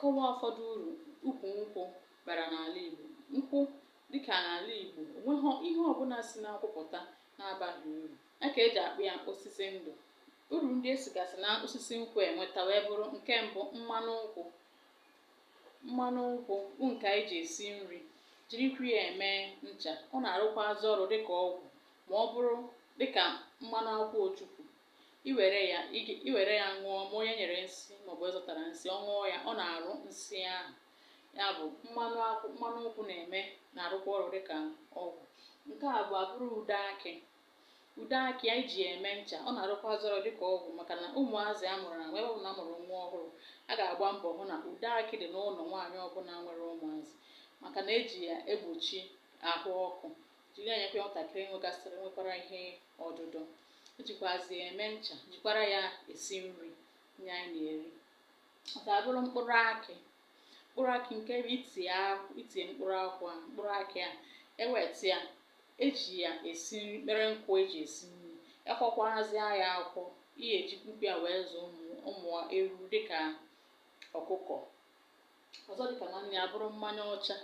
ịkọwa ụfọdụ uru ukwu nkwụ bara n'ala Igbo. Nkwụ dịka n'ala Igbo onweghị ihe ọbụla si na nkwụ pụta na-abaghị uru. Ya ka eji akpụ ya osisi ndụ. Uru ndị esigasị na osisi nkwụ enweta wee bụrụ: nke mbụ, mmanụ nkwụ. Mmanụ nkwụ bụ nke anyị ji esi nri, jirikwa ya eme ncha. Ọ na-arụkwazị ọrụ dịka ọgwụ ma ọ bụrụ dịka mmanụ akwụ ochukwu. Iwere ya ṅụọ ma onye nyere nsị maọbụ ịzụtara nsị, ọ ṅụọ ya, ọ na-arụ nsị ahụ. Ya bụ mmanụ nkwụ na-arụkwa ọrụ dịka ọgwụ. Nke abụọ abụrụ ude akị. Ude akị anyị ji eme ncha, ọ na-arụkwazị ọrụ dịka ọgwụ maka na ụmụazị amụrụ na ebe ọbụla amụrụ nwa ọhụrụ, a ga-agba mbọ hụ na ude akị dị n'ụlọ nwaanyị ọbụla nwere ụmụazị, maka na eji ya egbochi ahụ ọkụ, jiri ya nyekwa nwatakịrị nwekwara ihe ọdụdọ. Ejikwazi ya eme ncha, jikwara ya esi nri nye anyị na-eri. Ọzọ abụrụ mkpụrụ akị. Mkpụrụ akị nke itie mkpụrụ akị a eweta ya, eji ya esi nri, mere nkwụ eji esi nri. Akwọkwazịa ya akwọ, ị ga-ejikwukwa ya wee zụọ ụmụ ewu dịka ọkụkọ. Ọzọ dịka nwanne ya bụrụ mmanya ọcha.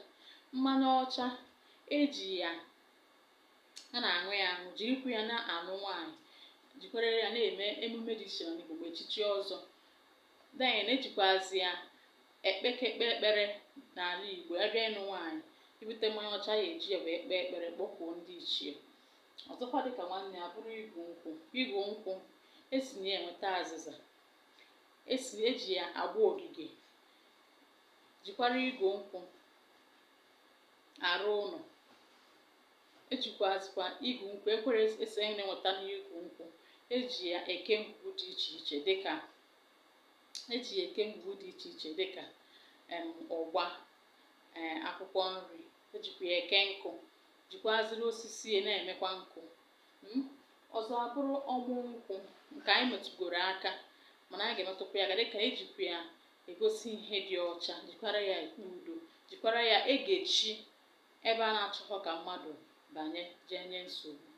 Mmanya ọcha a na-aṅụ ya aṅụ, jirikwa ya na-anụ nwaanyị, jikwara ya na-eme emume dị iche n'Igbo bụ echichi ọzọ. Ejikwazi ya ekpe ekpere n'ala Igbo. Abịa ịnụ nwaanyị, ibute mmanya ọcha ya eji ya wee kpee ekpere, kpọkuo ndị ichie. Ọzọkwa dịka nwanne ya bụrụ igu nkwụ. Igu nkwụ esi na ya enweta azịza, eji ya agba ogige, jikwara igu nkwụ arụ ụlọ. Ejikwazịkwa igu nkwụ esi na-enweta n'igu nkwụ, eji ya eke ngwugwu dị iche iche dịka ụgba, akwụkwọ nri. Ejikwa ya eke nkụ, jikwazịrị osisi ya na-emekwa nkụ. Ọzọ abụrụ ọmụ nkwụ, nke anyị metụgoro aka mana anyị ga-emetụkwa ya aka, dịka ejikwa ya egosi ihe dị ọcha, jikwara ya ekpe udo, jikwara ya egechi ebe a na-achọghọ ka mmadụ banye jee nye nsogbu.